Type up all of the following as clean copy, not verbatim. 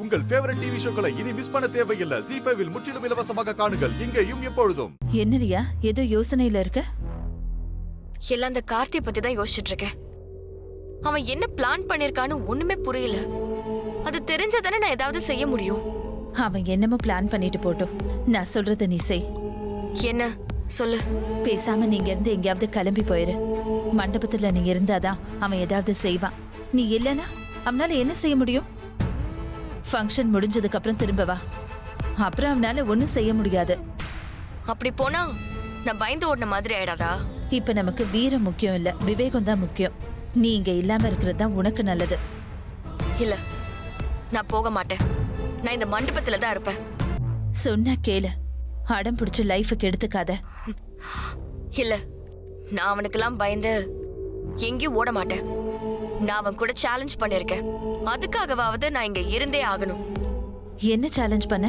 உங்கள் favourite TV ஷோக்களை இனி miss பண்ண தேவையில்லை. ZEE5 இல் முற்றிலும் இலவசமாக காணுங்கள், இங்கேயும் எப்பொழுதும். என்னரியா ஏதோ யோசனையில இருக்க? எல்லாம் அந்த கார்த்தியை பத்தி தான் யோசிச்சுட்டு இருக்கேன். அவன் என்ன பிளான் பண்ணிருக்கான்னு ஒண்ணுமே புரியல. அது தெரிஞ்சதானே நான் ஏதாவது செய்ய முடியும். அவன் என்னமோ பிளான் பண்ணிட்டு போட்டோம். நான் சொல்றத நீ செய். என்ன சொல்லு. பேசாம நீங்க இருந்து எங்கேயாவது கிளம்பி போயிரு. மண்டபத்துல நீ இருந்தாதான் அவன் ஏதாவது செய்வான். நீ இல்லனா அவனால என்ன செய்ய முடியும்? ஃபங்க்ஷன் முடிஞ்சதுக்கு அப்புறம் திரும்ப வா. அப்புறம் அவனால ஒண்ணும் செய்ய முடியாது. அப்படி போனா நான் பயந்து ஓடின மாதிரி ஆயிடாதா? இப்ப நமக்கு வீரம் முக்கியம் இல்ல, விவேகம் தான் முக்கியம். நீ இங்க இல்லாம இருக்கிறது தான் உனக்கு நல்லது. இல்ல, நான் போக மாட்டேன். நான் இந்த மண்டபத்துல தான் இருப்பேன். சொன்னா கேளு. அடம் பிடிச்சு லைஃபுக்கு எடுத்துக்காத. இல்ல, நான் அவனுக்கெல்லாம் பயந்து எங்கேயும் ஓட மாட்டேன். நான் அவன் கூட சேலஞ்ச் பண்ணிருக்கேன். அதுக்காகவாவது நான் இங்க இருந்தே ஆகணும். என்ன சேலஞ்ச் பண்ண?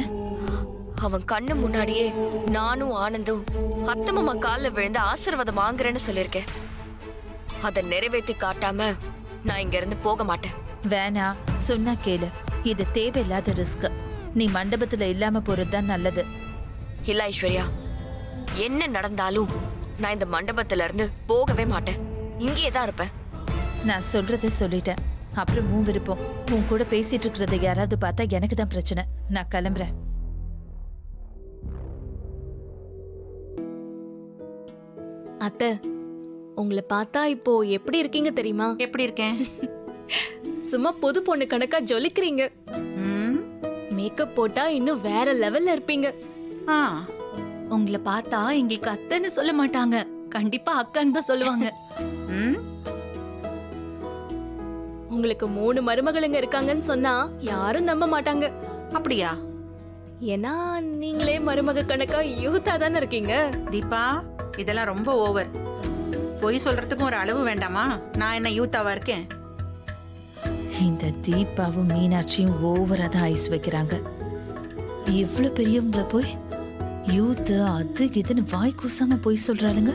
அவன் கண்ணு முன்னாடியே நானும் ஆனந்தும் அத்தை மாமா காலில் விழுந்து ஆசீர்வாதம் வாங்குறேன்னு சொல்லியிருக்கேன். அதை நிறைவேற்றி காட்டாம நான் இங்க இருந்து போக மாட்டேன். வேணா, சொன்னா கேளு. இது தேவையில்லாத ரிஸ்க். நீ மண்டபத்துல இல்லாம போறதுதான் நல்லது. இல்ல ஐஸ்வர்யா, என்ன நடந்தாலும் நான் இந்த மண்டபத்துல இருந்து போகவே மாட்டேன். இங்கேயே தான் இருப்பேன். நான் சொல்றத சொல்லிட்டேன். அப்புறம் உன் விருப்பம். உன் கூட பேசிட்டு இருக்கிறத யாராவது பார்த்தா எனக்கு தான் பிரச்சனை. நான் கிளம்புறேன். அத்தை, உங்களை பார்த்தா இப்போ எப்படி இருக்கீங்க தெரியுமா? எப்படி இருக்கேன்? சும்மா புது பொண்ணு கணக்கா ஜொலிக்கிறீங்க. மேக்கப் போட்டா இன்னும் வேற லெவல்ல இருப்பீங்க. உங்களை பார்த்தா எங்களுக்கு அத்தைன்னு சொல்ல மாட்டாங்க, கண்டிப்பா அக்கான்னு தான் சொல்லுவாங்க. உங்களுக்கு 3 மருமகளுங்க இருக்காங்கன்னு சொன்னா யாரும் நம்ப மாட்டாங்க. அப்படியா? ஏன்னா நீங்களே மருமக கணக்கா யூத்தா தானே இருக்கீங்க. தீபா, இதெல்லாம் ரொம்ப ஓவர். பொய் சொல்றதுக்கும் ஒரு அளவு வேண்டாமா? நான் என்ன யூத்தாவா இருக்கேன்? இந்த தீபாவும் மீனாட்சியும் ஓவரா தான் ஐஸ் வைக்கிறாங்க. இவ்வளவு பெரியவங்கள போய் யூத் அது இதுன்னு வாய் கூசாம போய் சொல்றாளுங்க.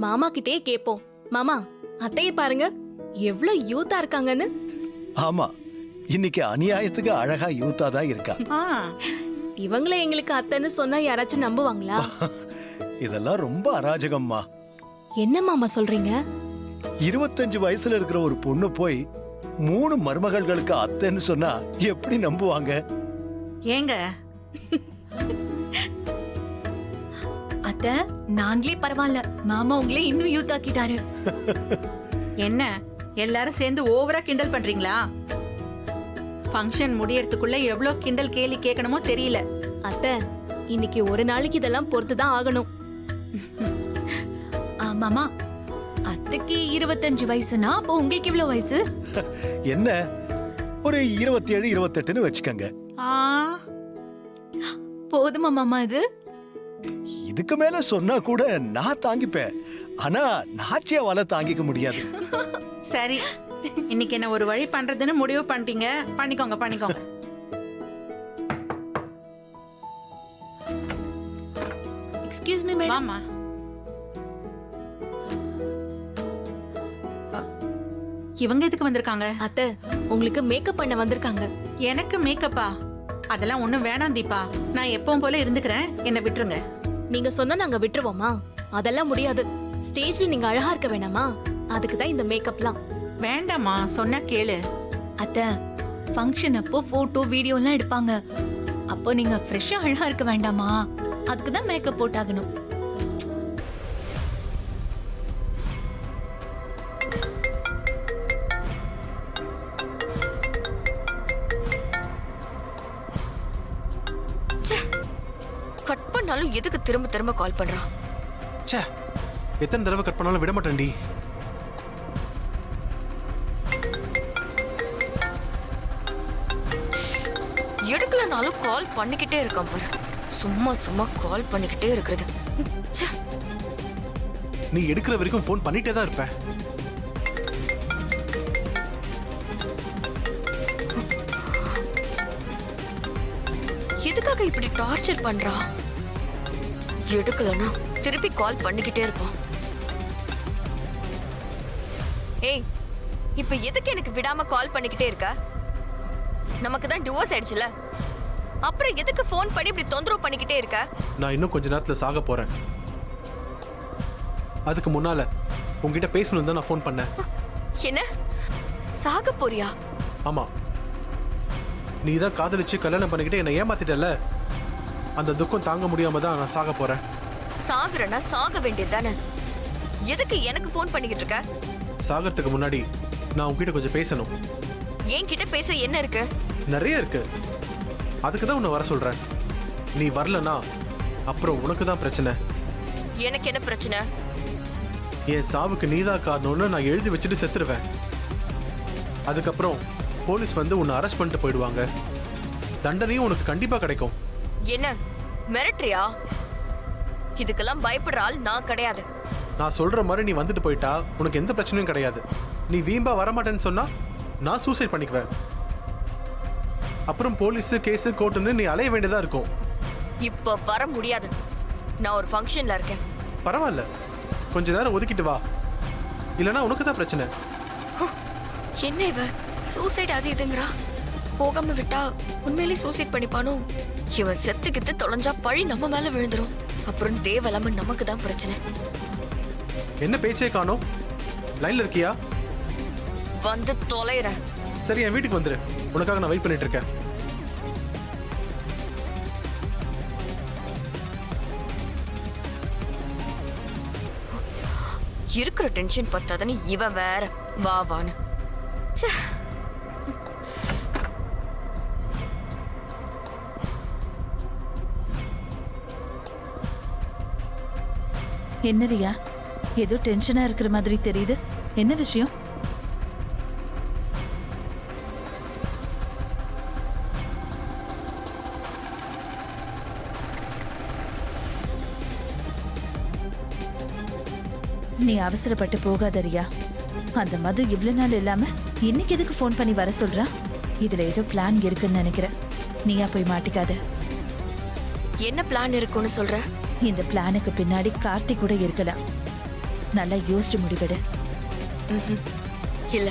மாமா கிட்டே கேப்போம். மாமா, அத்தைய பாருங்க எவ்வளவு யூத்தா இருக்காங்கன்னு. ஆமா, இன்னைக்கு அநியாயத்துக்கு அழகா யூத்தா தான் இருக்கா. இவங்களே எங்களுக்கு அத்தைன்னு சொன்னா யாராச்சும் நம்புவாங்களா? இதெல்லாம் ரொம்ப அராஜகம்மா. என்ன மாமா சொல்றீங்க? 25 வயசுல இருக்கிற ஒரு பொண்ணு போய் 3 மருமகள்களுக்கு அத்தைன்னு சொன்னா எப்படி நம்புவாங்க? ஏங்க அத்தை, நாங்களே பரவாயில்ல, மாமா உங்களே இன்னும் யூத் ஆக்கிட்டாரு. என்ன எல்லாரும் சேர்ந்து ஓவரா கிண்டல் பண்றீங்களா? ஃபங்க்ஷன் முடியறதுக்குள்ள எவ்வளவு கிண்டல் கேலி கேட்கணுமோ தெரியல. அத்தை, இன்னைக்கு ஒரு நாளைக்கு இதெல்லாம் பொறுத்துதான் ஆகணும். மாமா, அத்தைக்கு 25 வயசுனா அப்போ உங்களுக்கு எவ்வளவு வயசு? என்ன ஒரு 27 28ன்னு வச்சுக்கங்க. போதுமா மாமா? இது இதுக்கு மேல சொன்னா கூட நான் தாங்கிப்பேன். ஆனா நாச்சியாவால தாங்கிக்க முடியாது. சரி, இன்னைக்கு என்ன ஒரு வழி பண்றதுன்னு முடிவு பண்ணிட்டீங்க. பண்ணிக்கோங்க பண்ணிக்கோங்க. Excuse me madam. வாமா. இவங்க எதுக்கு வந்திருக்காங்க? அத்தை, உங்களுக்கு மேக்கப் பண்ண வந்திருக்காங்க. எனக்கு மேக்கப்பா? அதெல்லாம் ஒண்ணும் வேணாம் தீபா, நான் எப்பவும் போல இருந்துக்கிறேன், என்ன விட்டுருங்க. நீங்க சொன்னா நாங்க விட்டுருவோமா? அதெல்லாம் முடியாது. ஸ்டேஜ்ல நீங்க அழகா இருக்க வேணாமா? அதுக்கு தான் இந்த மேக்கப்லாம். வேண்டாமா, சொன்னா கேளு. அத்தை, ஃபங்க்ஷன் அப்போ போட்டோ வீடியோ எல்லாம் எடுப்பாங்க. அப்போ நீங்க ஃப்ரெஷ்ஷா அழகா இருக்க வேண்டாமா? அதுக்கு தான் மேக்கப் போட்டாகணும். கட் பண்ணாலும் எதுக்கு திரும்ப திரும்ப கால் பண்றான்? ச்சே, எத்தனை தடவை கட் பண்ணாலும் விட மாட்டேன்டி. எடுக்கலனாலும் கால் பண்ணிக்கிட்டே இருக்கான் பாரு. சும்மா சும்மா கால் பண்ணிக்கிட்டே இருக்கிறது. நீ எடுக்கிற வரைக்கும் போன் பண்ணிட்டே தான் இருப்ப. எதுக்காக இப்படி டார்ச்சர் பண்றா? எடுக்கலனா திருப்பி கால் பண்ணிக்கிட்டே இருப்பான். ஏய், இப்ப எதுக்கு எனக்கு விடாம கால் பண்ணிக்கிட்டே இருக்க? நமக்கு தான் டிவோர்ஸ் ஆயிடுச்சுல, அப்புறம் எதுக்கு ஃபோன் பண்ணி இப்படி தொந்தரவு பண்ணிக்கிட்டே இருக்க? நான் இன்னும் கொஞ்ச நேரத்துல சாக போறேன். அதுக்கு முன்னால உங்ககிட்ட பேசணும் தான் நான் ஃபோன் பண்ணேன். என்ன, சாக போறியா? ஆமா, நீ தான் காதலிச்சு கல்யாணம் பண்ணிக்கிட்டு என்னை ஏமாத்திட்டல, அந்த துக்கம் தாங்க முடியாம தான் நான் சாக போறேன். சாகுறனா சாக வேண்டியது தானே, எதுக்கு எனக்கு ஃபோன் பண்ணிக்கிட்டு இருக்க? சாகறதுக்கு முன்னாடி நான் உங்ககிட்ட கொஞ்சம் பேசணும். என்கிட்ட பேச என்ன இருக்கு? நிறைய இருக்கு, அதுக்கு தான் உன்னை வர சொல்றேன். நீ வரலனா அப்புறம் உனக்கு தான் பிரச்சனை. எனக்கு என்ன பிரச்சனை? என் சாவுக்கு நீதான் காரணம்னு நான் எழுதி வச்சுட்டு செத்துருவேன். அதுக்கப்புறம் போலீஸ் வந்து உன்னை அரெஸ்ட் பண்ணிட்டு போயிடுவாங்க. தண்டனையும் உனக்கு கண்டிப்பா கிடைக்கும். என்ன மிரட்டுறியா? இதுக்கெல்லாம் பயப்படுற ஆள் நான் கிடையாது. நான் சொல்ற மாதிரி நீ வந்துட்டு போயிட்டா உனக்கு எந்த பிரச்சனையும் கிடையாது. நீ வீம்பா வரமாட்டேன்னு சொன்னா நான் சூசைட் பண்ணிக்குவேன். அப்புறம் போலீஸ், கேஸ், கோர்ட்டுன்னு நீ அலைய வேண்டியதா இருக்கும். இப்ப வர முடியாது, நான் ஒரு ஃபங்க்ஷன்ல இருக்கேன். பரவாயில்ல, கொஞ்ச நேரம் ஒதுக்கிட்டு வா, இல்லனா உனக்கு தான் பிரச்சனை. என்ன இவ சூசைட் அது இதுங்கறா? போகாம விட்டா உண்மையிலேயே சூசைட் பண்ணிப்பானோ? இவன் செத்துக்கிட்டு தொலைஞ்சா பழி நம்ம மேல விழுந்துரும். அப்புறம் தேவலாம நமக்கு தான் பிரச்சனை. என்ன பேச்சே காணோம்? லைன்ல இருக்கியா? வந்து தொலைற. சரி, என் வீட்டுக்கு வந்துரு, உனக்காக நான் வெயிட் பண்ணிட்டு இருக்கேன். இருக்கிற டென்ஷன் பத்தாதன்னு இவன் வேற வா வான்னு. ச்சே. என்ன ரியா, ஏதோ டென்ஷனா இருக்கிற மாதிரி தெரியுது. என்ன விஷயம்? நீ அவசரப்பட்டு போகாத ரியா. அந்த மது இவ்வளவு நாள் இல்லாம இன்னைக்கு எதுக்கு ஃபோன் பண்ணி வர சொல்றா? இதுல ஏதோ பிளான் இருக்குன்னு நினைக்கிறேன். நீயா போய் மாட்டிக்காத. என்ன பிளான் இருக்குன்னு சொல்ற? இந்த பிளானுக்கு பின்னாடி கார்த்திக் கூட இருக்கலாம். நல்லா யோசிச்சு முடிவெடு. இல்ல,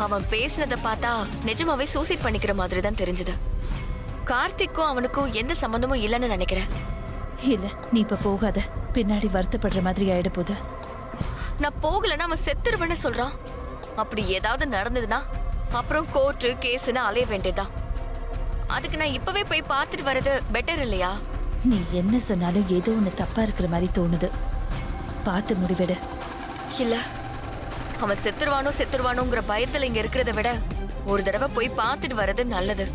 அவன் பேசினத பார்த்தா நிஜமாவே சூசைட் பண்ணிக்கிற மாதிரி தான் தெரிஞ்சது. கார்த்திக்கும் அவனுக்கும் எந்த சம்பந்தமும் இல்லைன்னு நினைக்கிறேன். இல்ல, நீ இப்ப போகாத. பின்னாடி வருத்தப்படுற மாதிரி ஆயிட போகுது. நான் போகலன்னா அவன் செத்துருவேன்னு சொல்றான். அப்படி ஏதாவது நடந்ததுன்னா அப்புறம் கோர்ட்டு கேஸ்ன்னு அலைய வேண்டியதுதான். அதுக்கு நான் இப்பவே போய் பார்த்துட்டு வர்றது பெட்டர் இல்லையா? நீ என்ன சொன்னாலும் ஏதோ ஒண்ணு தப்பா இருக்கிற மாதிரி தோணுது. பார்த்து முடிவெடு. இல்ல, அவன் செத்துருவானோங்கிற பயத்துல இங்க இருக்கிறத விட ஒரு தடவை போய் பார்த்துட்டு வர்றது நல்லது.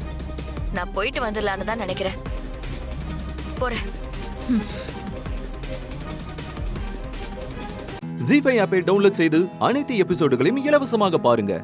நான் போயிட்டு வந்துடலான்னு தான் நினைக்கிறேன். போறேன். ஜீ5 ஆப்பை டவுன்லோட் செய்து அனைத்து எபிசோடுகளையும் இலவசமாக பாருங்க.